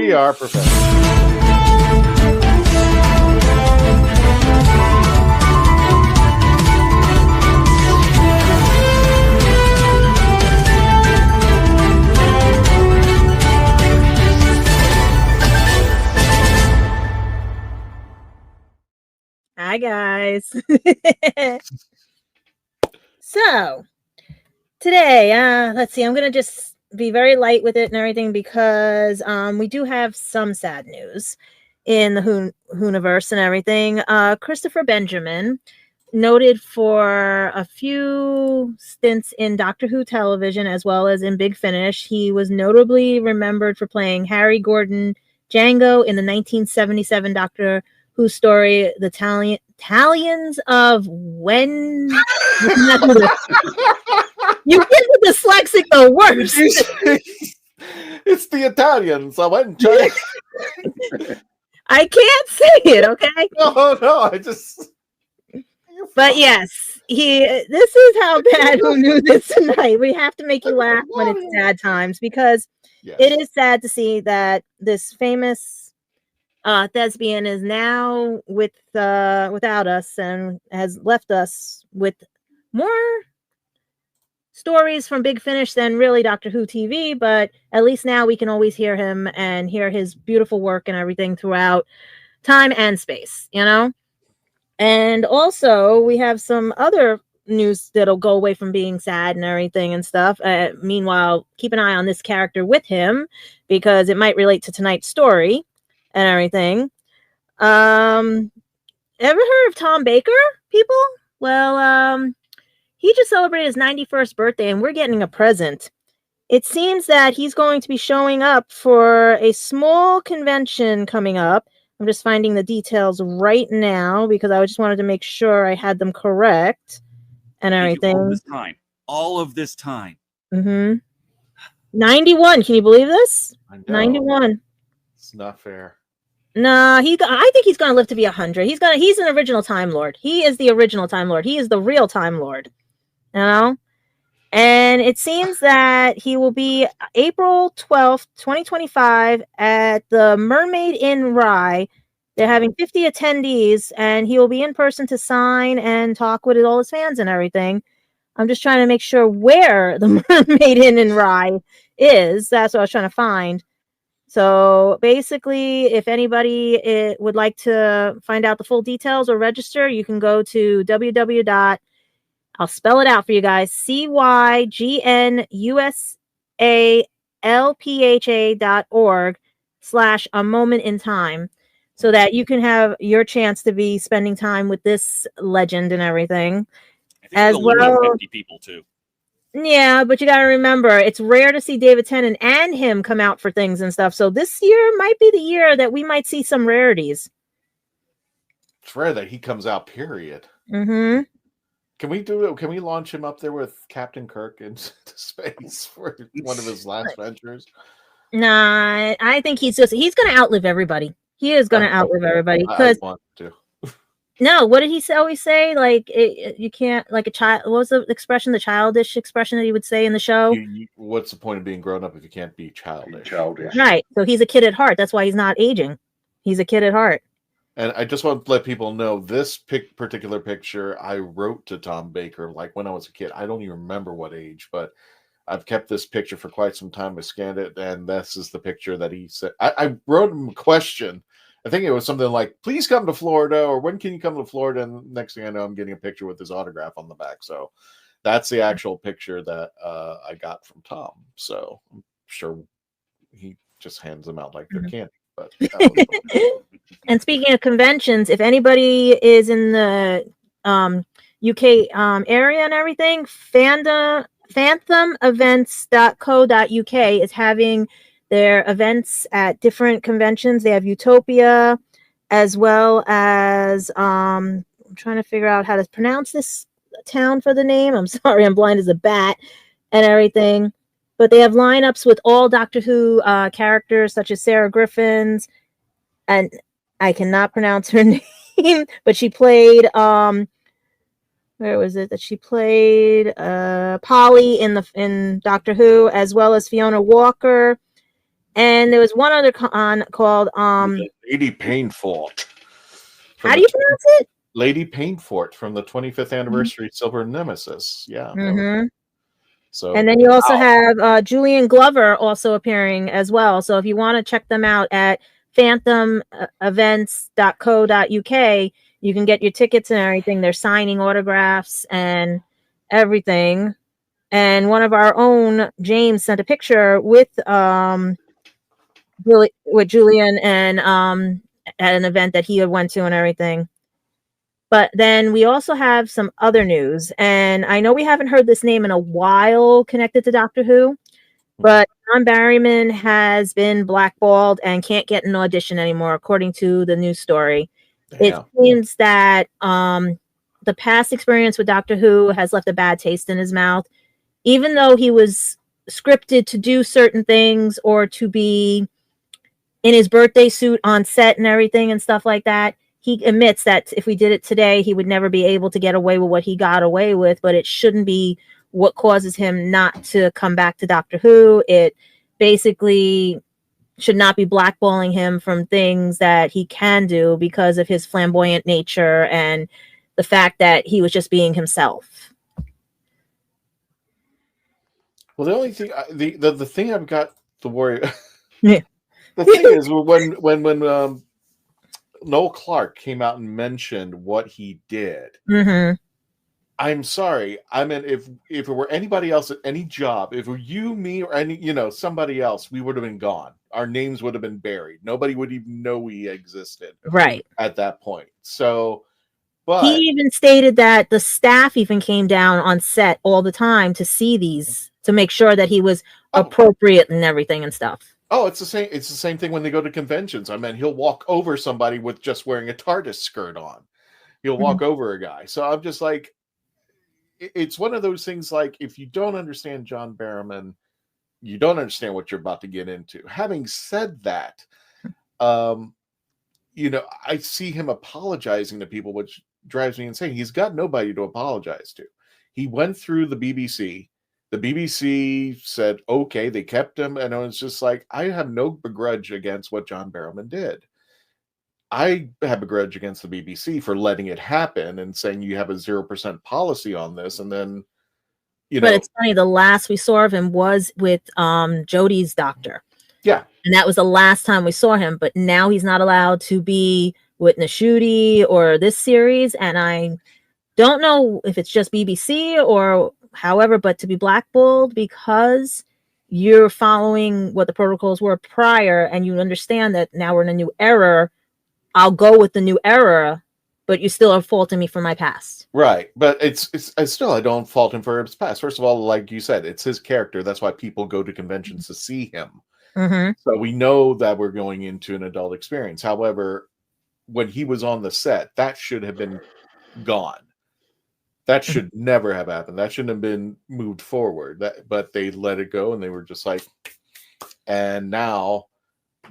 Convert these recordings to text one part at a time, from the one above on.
We are professionals. Hi, guys. So, today, let's see, I'm going to just be very light with it and everything because we do have some sad news in the WHOniverse and everything. Christopher Benjamin, noted for a few stints in Doctor Who television as well as in Big Finish. He was notably remembered for playing Harry Gordon Django in the 1977 Doctor Who story, The Italians of When. You get the dyslexic the worst. It's the Italians. I went. I can't say it, okay? No, I just. But yes, this is how bad Who knew this tonight. We have to make you laugh when it's sad times because it is sad to see that this famous thespian is now without us and has left us with more stories from Big Finish than really Doctor Who TV, but at least now we can always hear him and hear his beautiful work and everything throughout time and space, you know? And also we have some other news that'll go away from being sad and everything and stuff. Meanwhile, keep an eye on this character with him because it might relate to tonight's story and everything. Ever heard of Tom Baker, people? Well, he just celebrated his 91st birthday and we're getting a present. It seems that he's going to be showing up for a small convention coming up. I'm just finding the details right now because I just wanted to make sure I had them correct and everything. All of this time. 91. Can you believe this? 91. It's not fair. Nah, I think he's gonna live to be 100. He's an original Time Lord. He is the original Time Lord. He is the real Time Lord. You know? And it seems that he will be April 12th, 2025 at the Mermaid Inn Rye. They're having 50 attendees and he will be in person to sign and talk with all his fans and everything. I'm just trying to make sure where the Mermaid Inn in Rye is. That's what I was trying to find. So basically, if anybody would like to find out the full details or register, you can go to I'll spell it out for you guys, cygnusalpha.org/a moment in time, so that you can have your chance to be spending time with this legend and everything. As well, 50 people too. Yeah, but you got to remember, it's rare to see David Tennant and him come out for things and stuff. So this year might be the year that we might see some rarities. It's rare that he comes out, period. Mm-hmm. Can we do it? Can we launch him up there with Captain Kirk into space for one of his last ventures? Nah, I think he's going to outlive everybody. He is going to outlive everybody because I want to. No, what did he always say? Like you can't, like a child. What was the expression? The childish expression that he would say in the show. What's the point of being grown up if you can't be childish? Right. So he's a kid at heart. That's why he's not aging. He's a kid at heart. And I just want to let people know this particular picture I wrote to Tom Baker like when I was a kid. I don't even remember what age, but I've kept this picture for quite some time. I scanned it, and this is the picture that he said. I wrote him a question. I think it was something like, please come to Florida, or when can you come to Florida? And next thing I know, I'm getting a picture with his autograph on the back. So that's the actual picture that I got from Tom. So I'm sure he just hands them out like they're candy. But and speaking of conventions, if anybody is in the UK area and everything, phantomevents.co.uk is having their events at different conventions. They have Utopia, as well as I'm trying to figure out how to pronounce this town for the name. I'm sorry, I'm blind as a bat and everything. But they have lineups with all Doctor Who characters, such as Sarah Griffin's, and I cannot pronounce her name, but she played where was it that she played Polly in Doctor Who, as well as Fiona Walker. And there was one other con called Lady Painfort. how do you pronounce it? Lady Painfort from the 25th anniversary Silver Nemesis. Yeah. So, and then you also have Julian Glover also appearing as well. So if you want to check them out at phantomevents.co.uk, you can get your tickets and everything. They're signing autographs and everything. And one of our own, James, sent a picture with Julian and at an event that he had went to and everything. But then we also have some other news, and I know we haven't heard this name in a while connected to Doctor Who, but John Barrowman has been blackballed and can't get an audition anymore, according to the news story. It seems that the past experience with Doctor Who has left a bad taste in his mouth. Even though he was scripted to do certain things or to be in his birthday suit on set and everything and stuff like that, he admits that if we did it today, he would never be able to get away with what he got away with, but it shouldn't be what causes him not to come back to Doctor Who. It basically should not be blackballing him from things that he can do because of his flamboyant nature and the fact that he was just being himself. Well, the only thing, the thing I've got to worry, yeah. The thing is when Noel Clarke came out and mentioned what he did, I'm sorry. I mean, if it were anybody else at any job, if it were you, me, or somebody else, we would have been gone. Our names would have been buried. Nobody would even know we existed. Right. At that point. So, but he even stated that the staff even came down on set all the time to see these, to make sure that he was appropriate and everything and stuff. Oh, it's the same. It's the same thing when they go to conventions. I mean, he'll walk over somebody with just wearing a TARDIS skirt on. He'll walk over a guy. So I'm just like, it's one of those things. Like, if you don't understand John Barrowman, you don't understand what you're about to get into. Having said that, I see him apologizing to people, which drives me insane. He's got nobody to apologize to. He went through the BBC. The BBC said, okay, they kept him. And I was just like, I have no begrudge against what John Barrowman did. I have a grudge against the BBC for letting it happen and saying you have a 0% policy on this. And then, But it's funny, the last we saw of him was with Jodie's doctor. Yeah. And that was the last time we saw him. But now he's not allowed to be with Nashudi or this series. And I don't know if it's just BBC or however, but to be blackballed because you're following what the protocols were prior and you understand that now we're in a new era, I'll go with the new era, but you still are faulting me for my past. Right. But it's still, I don't fault him for his past. First of all, like you said, it's his character. That's why people go to conventions to see him. So we know that we're going into an adult experience. However, when he was on the set, that should have been gone. That should never have happened. That shouldn't have been moved forward. But they let it go, and they were just like, and now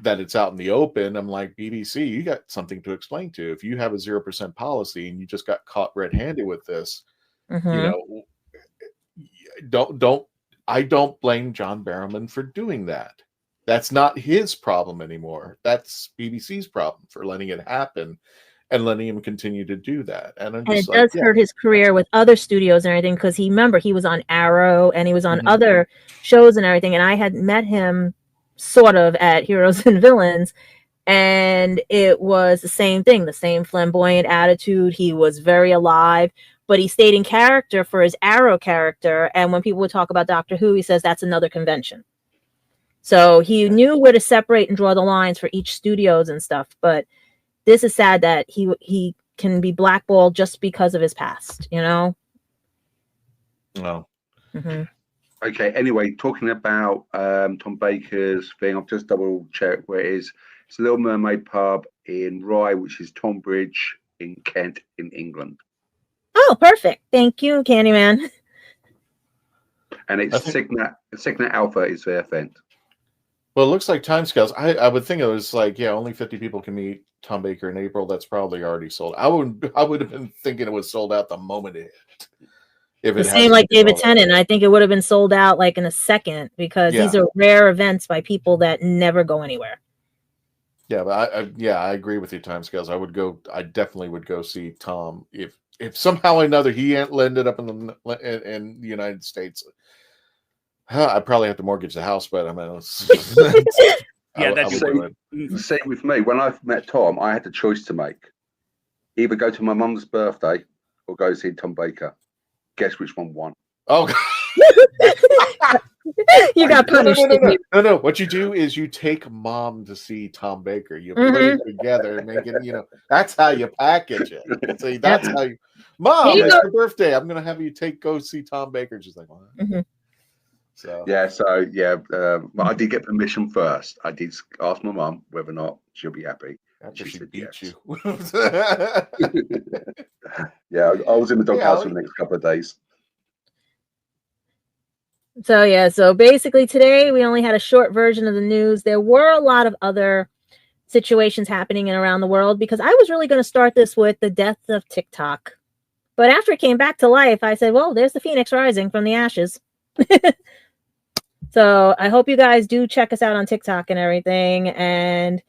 that it's out in the open, I'm like, BBC, you got something to explain to. If you have a 0% policy and you just got caught red-handed with this, I don't blame John Barrowman for doing that. That's not his problem anymore. That's BBC's problem for letting it happen. And letting him continue to do that. And it does hurt his career with other studios and everything, because remember, he was on Arrow and he was on other shows and everything. And I had met him sort of at Heroes and Villains, and it was the same thing, the same flamboyant attitude. He was very alive, but he stayed in character for his Arrow character. And when people would talk about Doctor Who, he says that's another convention. So he knew where to separate and draw the lines for each studios and stuff. But this is sad that he can be blackballed just because of his past, Well. Okay, anyway, talking about Tom Baker's thing, I've just double checked where it is. It's a Little Mermaid pub in Rye, which is Tonbridge in Kent in England. Oh, perfect. Thank you, Candyman. And it's Signet Alpha is their event. Well, it looks like timescales. I would think it was like, only 50 people can meet Tom Baker in April. That's probably already sold. I would have been thinking it was sold out the moment it hit. If The it same hasn't like been David already. Tennant. I think it would have been sold out like in a second because these are rare events by people that never go anywhere. Yeah, but I agree with you, timescales. I definitely would go see Tom if somehow or another he ended up in the United States. I'd probably have to mortgage the house, but I mean, that'd would be do it. Same with me. When I met Tom, I had a choice to make: either go to my mum's birthday or go see Tom Baker. Guess which one won? Oh, you got punished. No. What you do is you take mom to see Tom Baker. You put it together and make it. That's how you package it. See, that's how you. Mom, it's your birthday. I'm gonna have you go see Tom Baker. She's like, what? So but I did get permission first. I did ask my mum whether or not she'll be happy. After she beat you. Yeah, I was in the doghouse for the next couple of days. So basically today we only had a short version of the news. There were a lot of other situations happening around the world because I was really going to start this with the death of TikTok. But after it came back to life, I said, well, there's the phoenix rising from the ashes. So I hope you guys do check us out on TikTok and everything. And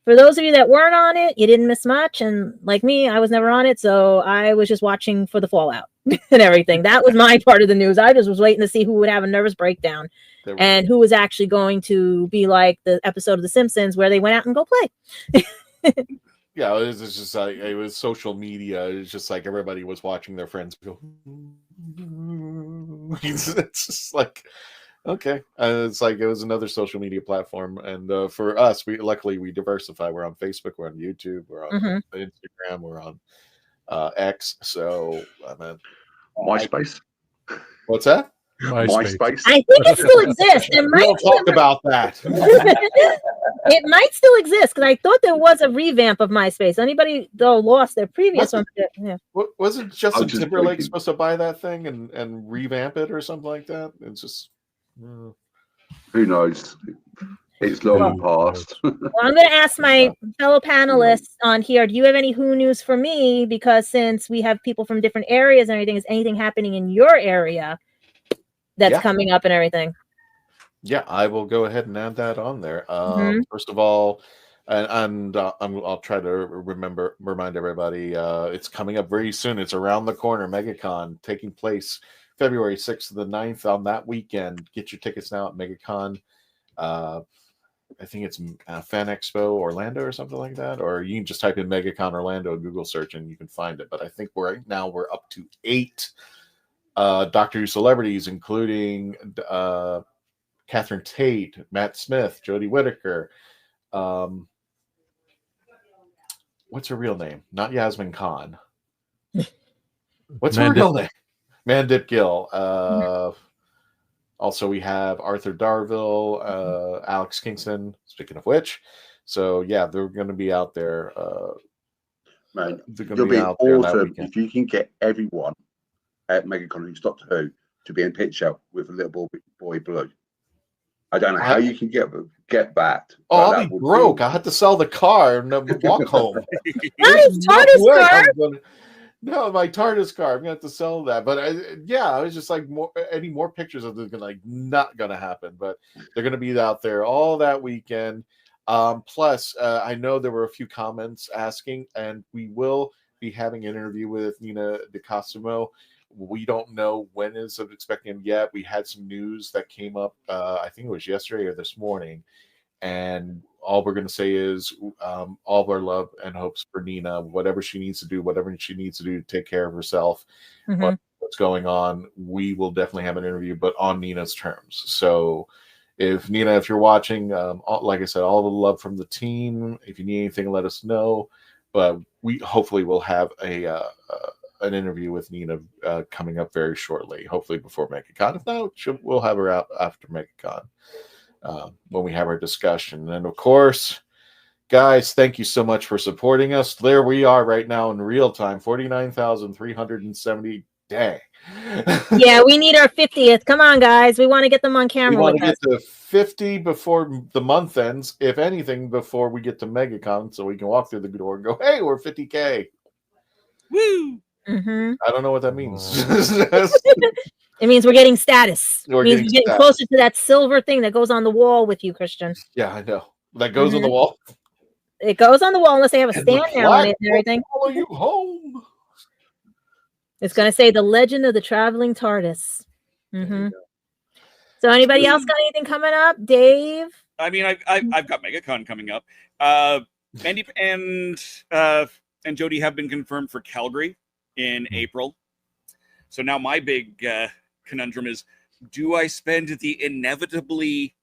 for those of you that weren't on it, you didn't miss much. And like me, I was never on it. So I was just watching for the fallout and everything. That was my part of the news. I just was waiting to see who would have a nervous breakdown and who was actually going to be like the episode of The Simpsons where they went out and go play. Yeah, it was just like it was social media. It was just like everybody was watching their friends go. It's just like, okay, it's like it was another social media platform, and for us, luckily we diversify. We're on Facebook, we're on YouTube, we're on Instagram, we're on X. So I mean, MySpace. What's that? MySpace. I think it still exists. We don't talk about that. It might still exist because I thought there was a revamp of MySpace. Anybody though lost their previous one? Yeah. Wasn't Justin Timberlake supposed to buy that thing and revamp it or something like that? It's just who knows. It's long past. Well, I'm going to ask my fellow panelists on here. Do you have any Who news for me? Because since we have people from different areas and everything, is anything happening in your area that's coming up and everything? Yeah, I will go ahead and add that on there. First of all, I'll try to remind everybody, it's coming up very soon. It's around the corner. Megacon taking place February 6th to the 9th on that weekend. Get your tickets now at Megacon. I think it's Fan Expo Orlando or something like that. Or you can just type in Megacon Orlando in Google search and you can find it. But I think we're up to 8 Doctor Who celebrities, including Catherine Tate, Matt Smith, Jodie Whittaker. What's her real name? Not Yasmin Khan. What's her real name? Mandip Gill. Also, we have Arthur Darvill, Alex Kingston, speaking of which. So, yeah, they're going to be out there. Man, it'll be awesome if you can get everyone at Megacon who's Doctor Who to be in a picture with a little boy Blue. I don't know how you can get that. Oh, I'll be broke. I had to sell the car and walk home. Not his TARDIS car. No, my TARDIS car. I'm gonna have to sell that. But I was just like, any more pictures of this not gonna happen. But they're gonna be out there all that weekend. Plus, I know there were a few comments asking, and we will be having an interview with Nina DeCosimo. We don't know when is expecting him yet. We had some news that came up, I think it was yesterday or this morning. And all we're going to say is all of our love and hopes for Nina, whatever she needs to do to take care of herself, what's going on. We will definitely have an interview, but on Nina's terms. So if Nina, if you're watching, like I said, all the love from the team. If you need anything, let us know. But we hopefully will have an interview with Nina coming up very shortly, hopefully before Megacon. If not, we'll have her out after Megacon when we have our discussion. And of course, guys, thank you so much for supporting us. There we are right now in real time, 49,370. Dang. Yeah, we need our 50th. Come on, guys. We want to get them on camera. We want to get to 50 before the month ends, if anything, before we get to Megacon, so we can walk through the door and go, hey, we're 50K. Woo! Mm-hmm. I don't know what that means. It means we're getting status. We're It means getting we're getting status. closer to that silver thing that goes on the wall with you, Christian. Yeah, I know. That goes on the wall. It goes on the wall unless they have a And stand the now on flag it and everything. will follow you home. It's going to say the legend of the traveling TARDIS. Mm-hmm. So anybody else got anything coming up? Dave? I mean, I've got Megacon coming up. Mandy and Jody have been confirmed for Calgary in April. So now my big conundrum is, do I spend the inevitably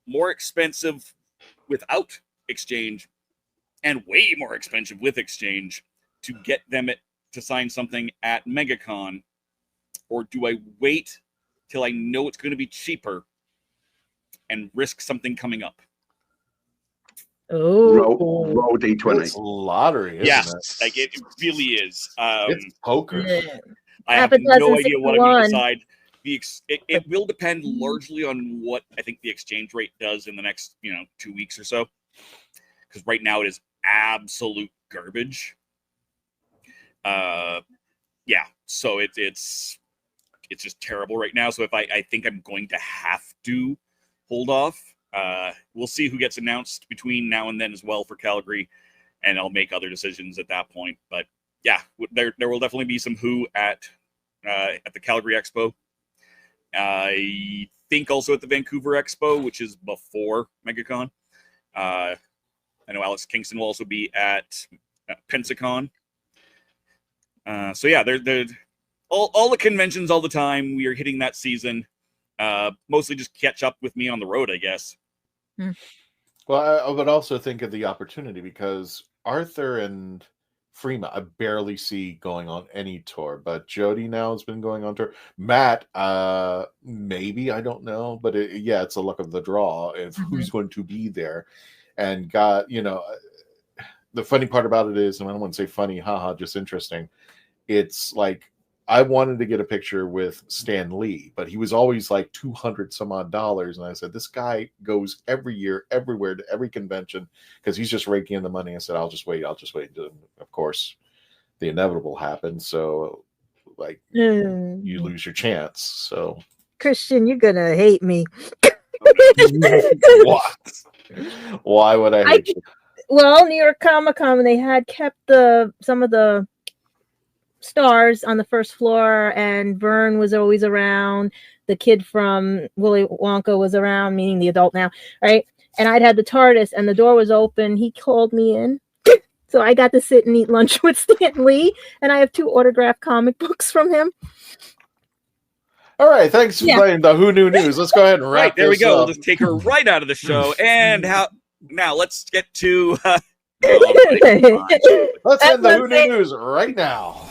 more expensive without exchange and way more expensive with exchange to get them to sign something at Megacon? Or do I wait till I know it's going to be cheaper and risk something coming up? Oh, roll D20. It's lottery, isn't it? Like it really is. It's poker. I have no idea what I'm going to decide. It will depend largely on what I think the exchange rate does in the next 2 weeks or so. Because right now it is absolute garbage. So it's just terrible right now. So if I think I'm going to have to hold off. We'll see who gets announced between now and then as well for Calgary, and I'll make other decisions at that point. But yeah, there will definitely be some Who at the Calgary Expo. I think also at the Vancouver Expo, which is before Megacon. I know Alex Kingston will also be at Pensacon. So yeah, they're all the conventions all the time. We are hitting that season. Mostly just catch up with me on the road, I guess. Well, I would also think of the opportunity because Arthur and Freema, I barely see going on any tour, but Jody now has been going on tour. Matt, maybe, I don't know, but it's a luck of the draw of who's going to be there. And God, the funny part about it is, and I don't want to say funny, haha, just interesting. It's like, I wanted to get a picture with Stan Lee, but he was always like $200 some odd. And I said, this guy goes every year, everywhere, to every convention, because he's just raking in the money. I said, I'll just wait. And of course, the inevitable happened. So, like, you lose your chance. So, Christian, you're going to hate me. What? Why would I hate you? Well, New York Comic Con, they had kept some of the stars on the first floor, and Vern was always around. The kid from Willy Wonka was around, meaning the adult now, right? And I'd had the TARDIS, and the door was open. He called me in, so I got to sit and eat lunch with Stan Lee, and I have 2 autographed comic books from him. All right, thanks for playing the Who Knew News. Let's go ahead and wrap there we this go. up. We'll just take her right out of the show. And now let's get to. Let's end the Who Knew News right now.